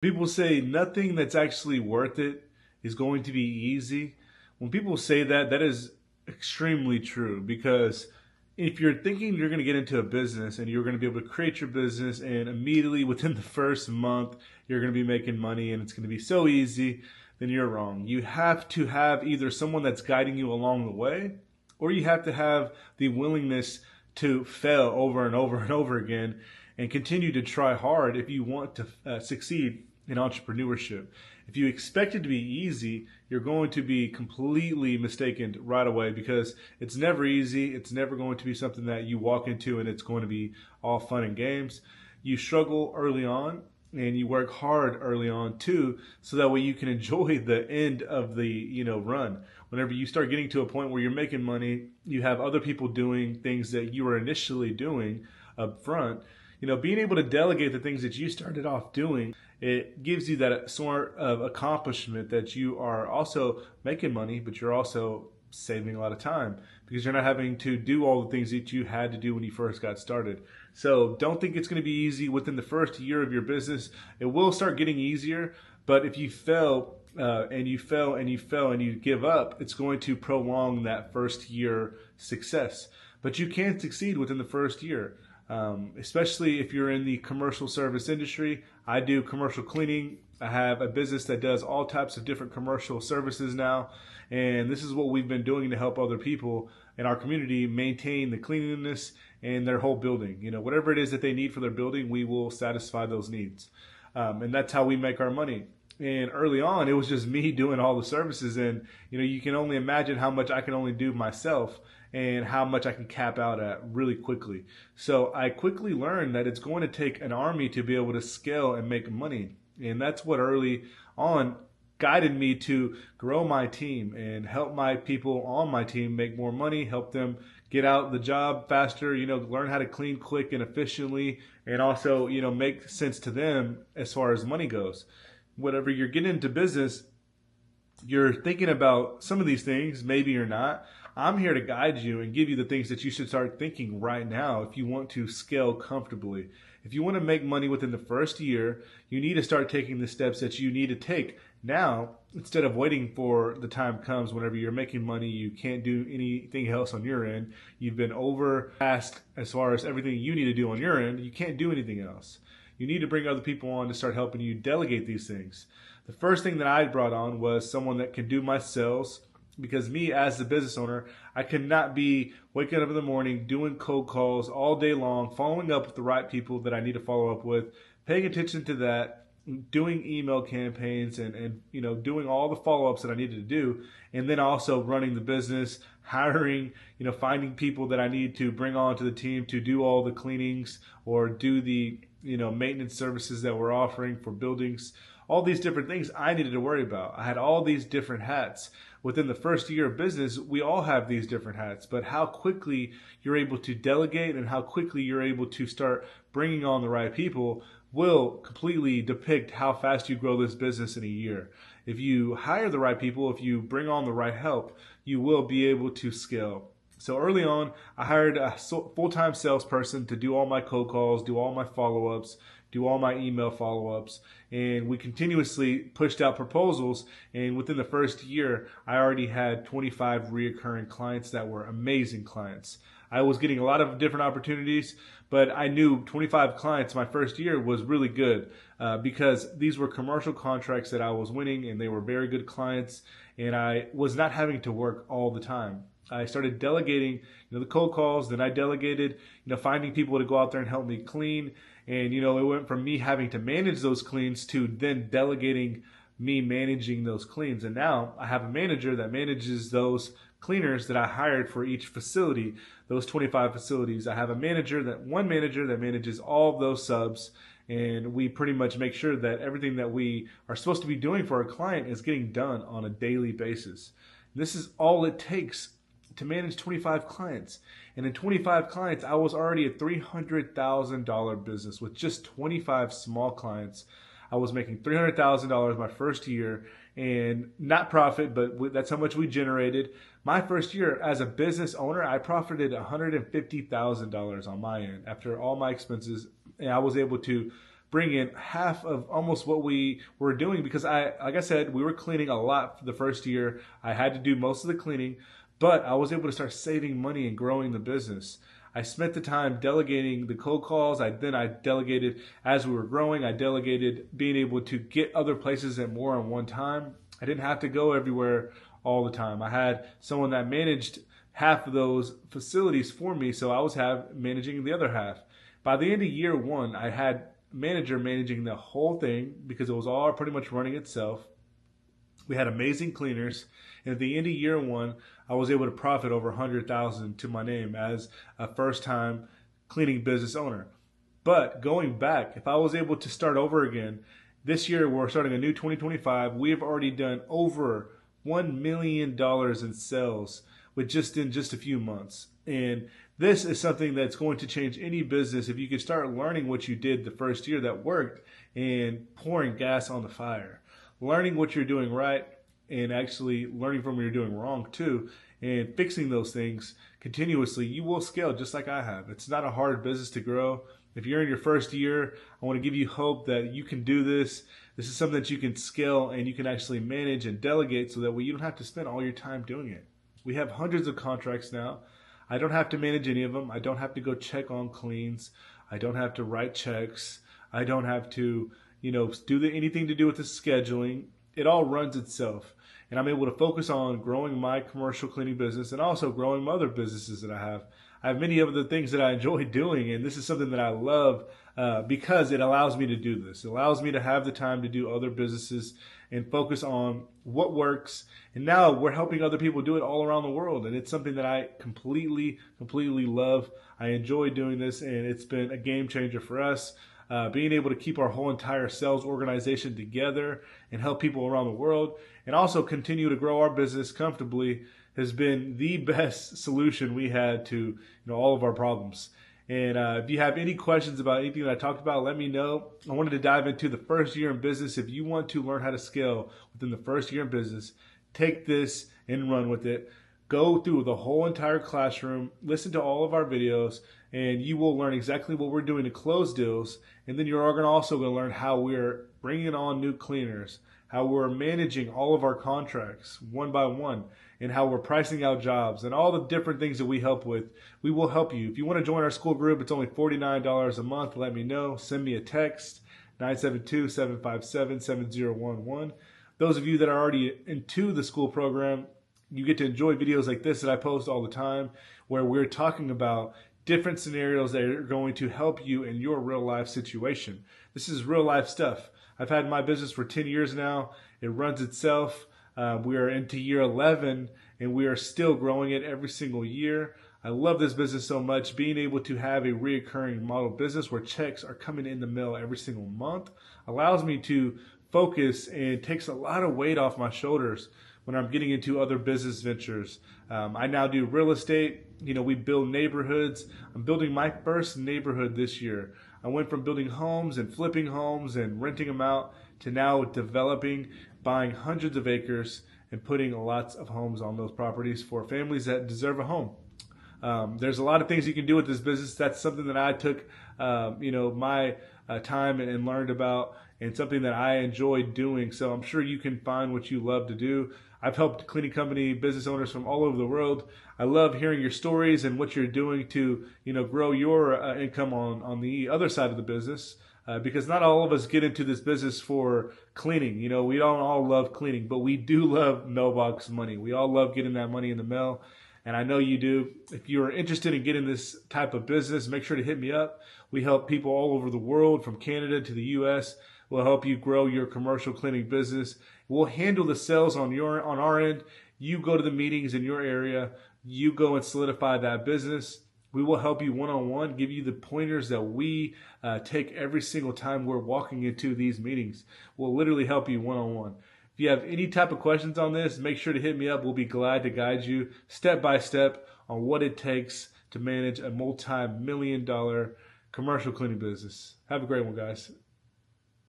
People say nothing that's actually worth it is going to be easy. When people say that, that is extremely true because if you're thinking you're going to get into a business and you're going to be able to create your business and immediately within the first month you're going to be making money and it's going to be so easy, then you're wrong. You have to have either someone that's guiding you along the way or you have to have the willingness to fail over and over and over again and continue to try hard if you want to succeed in entrepreneurship. If you expect it to be easy, you're going to be completely mistaken right away because it's never easy. It's never going to be something that you walk into and it's going to be all fun and games. You struggle early on and you work hard early on too so that way you can enjoy the end of the run. Whenever you start getting to a point where you're making money, you have other people doing things that you were initially doing up front. Being able to delegate the things that you started off doing, it gives you that sort of accomplishment that you are also making money, but you're also saving a lot of time because you're not having to do all the things that you had to do when you first got started. So don't think it's going to be easy within the first year of your business. It will start getting easier, but if you fail and you fail and you fail and you give up, it's going to prolong that first year success. But you can succeed within the first year. Especially if you're in the commercial service industry. I do commercial cleaning. I have a business that does all types of different commercial services now. And this is what we've been doing to help other people in our community maintain the cleanliness in their whole building. Whatever it is that they need for their building, we will satisfy those needs. And that's how we make our money. And early on, it was just me doing all the services. And, you can only imagine how much I can only do myself and how much I can cap out at really quickly. So I quickly learned that it's going to take an army to be able to scale and make money. And that's what early on guided me to grow my team and help my people on my team make more money, help them get out the job faster, learn how to clean quick and efficiently, and also, make sense to them as far as money goes. Whatever you're getting into business, you're thinking about some of these things, maybe you're not. I'm here to guide you and give you the things that you should start thinking right now if you want to scale comfortably. If you want to make money within the first year, you need to start taking the steps that you need to take now instead of waiting for the time comes whenever you're making money, you can't do anything else on your end. You've been overtasked as far as everything you need to do on your end. You can't do anything else. You need to bring other people on to start helping you delegate these things. The first thing that I brought on was someone that can do my sales because me as the business owner, I could not be waking up in the morning, doing cold calls all day long, following up with the right people that I need to follow up with, paying attention to that, doing email campaigns and doing all the follow-ups that I needed to do, and then also running the business, hiring, finding people that I need to bring on to the team to do all the cleanings or do the maintenance services that we're offering for buildings. All these different things I needed to worry about. I had all these different hats. Within the first year of business, we all have these different hats, but how quickly you're able to delegate and how quickly you're able to start bringing on the right people will completely depict how fast you grow this business in a year. If you hire the right people, if you bring on the right help, you will be able to scale. So early on, I hired a full-time salesperson to do all my cold calls, do all my follow-ups, do all my email follow-ups, and we continuously pushed out proposals. And within the first year, I already had 25 reoccurring clients that were amazing clients. I was getting a lot of different opportunities, but I knew 25 clients my first year was really good because these were commercial contracts that I was winning, and they were very good clients, and I was not having to work all the time. I started delegating, the cold calls. Then I delegated, finding people to go out there and help me clean. And, it went from me having to manage those cleans to then delegating me managing those cleans. And now I have a manager that manages those cleaners that I hired for each facility, those 25 facilities. I have one manager that manages all of those subs. And we pretty much make sure that everything that we are supposed to be doing for our client is getting done on a daily basis. This is all it takes to manage 25 clients. And in 25 clients, I was already a $300,000 business with just 25 small clients. I was making $300,000 my first year, and not profit, but that's how much we generated. My first year as a business owner, I profited $150,000 on my end after all my expenses, and I was able to bring in half of almost what we were doing because like I said, we were cleaning a lot for the first year. I had to do most of the cleaning, but I was able to start saving money and growing the business. I spent the time delegating the cold calls. I delegated as we were growing. I delegated being able to get other places at more on one time. I didn't have to go everywhere all the time. I had someone that managed half of those facilities for me, so I was managing the other half. By the end of year one, I had a manager managing the whole thing because it was all pretty much running itself. We had amazing cleaners, and at the end of year one, I was able to profit over $100,000 to my name as a first-time cleaning business owner. But going back, if I was able to start over again, this year we're starting a new 2025. We have already done over $1 million in sales in just a few months. And this is something that's going to change any business if you can start learning what you did the first year that worked and pouring gas on the fire. Learning what you're doing right and actually learning from what you're doing wrong too and fixing those things continuously, you will scale just like I have. It's not a hard business to grow. If you're in your first year, I want to give you hope that you can do this. This is something that you can scale and you can actually manage and delegate so that way you don't have to spend all your time doing it. We have hundreds of contracts now. I don't have to manage any of them. I don't have to go check on cleans. I don't have to write checks. I don't have to, do anything to do with the scheduling. It all runs itself. And I'm able to focus on growing my commercial cleaning business and also growing my other businesses that I have. I have many other things that I enjoy doing, and this is something that I love because it allows me to do this. It allows me to have the time to do other businesses and focus on what works. And now we're helping other people do it all around the world, and it's something that I completely love. I enjoy doing this, and it's been a game changer for us. Being able to keep our whole entire sales organization together and help people around the world and also continue to grow our business comfortably has been the best solution we had to all of our problems. And if you have any questions about anything that I talked about, let me know. I wanted to dive into the first year in business. If you want to learn how to scale within the first year in business, take this and run with it. Go through the whole entire classroom, listen to all of our videos, and you will learn exactly what we're doing to close deals. And then you're also going to learn how we're bringing on new cleaners, how we're managing all of our contracts one by one, and how we're pricing out jobs and all the different things that we help with. We will help you. If you want to join our school group, it's only $49 a month. Let me know. Send me a text, 972-757-7011. Those of you that are already into the school program, you get to enjoy videos like this that I post all the time where we're talking about different scenarios that are going to help you in your real life situation. This is real life stuff. I've had my business for 10 years now. It runs itself. We are into year 11 and we are still growing it every single year. I love this business so much. Being able to have a reoccurring model business where checks are coming in the mail every single month allows me to focus and takes a lot of weight off my shoulders when I'm getting into other business ventures. I now do real estate. We build neighborhoods. I'm building my first neighborhood this year. I went from building homes and flipping homes and renting them out to now developing, buying hundreds of acres and putting lots of homes on those properties for families that deserve a home. There's a lot of things you can do with this business. That's something that I took, my time and learned about, and something that I enjoy doing. So I'm sure you can find what you love to do. I've helped cleaning company business owners from all over the world. I love hearing your stories and what you're doing to, grow your income on the other side of the business. Because not all of us get into this business for cleaning. We don't all love cleaning, but we do love mailbox money. We all love getting that money in the mail. And I know you do. If you're interested in getting this type of business, make sure to hit me up. We help people all over the world, from Canada to the U.S. We'll help you grow your commercial cleaning business. We'll handle the sales on our end. You go to the meetings in your area. You go and solidify that business. We will help you one-on-one, give you the pointers that we take every single time we're walking into these meetings. We'll literally help you one-on-one. If you have any type of questions on this, make sure to hit me up. We'll be glad to guide you step by step on what it takes to manage a multi-million-dollar commercial cleaning business. Have a great one, guys.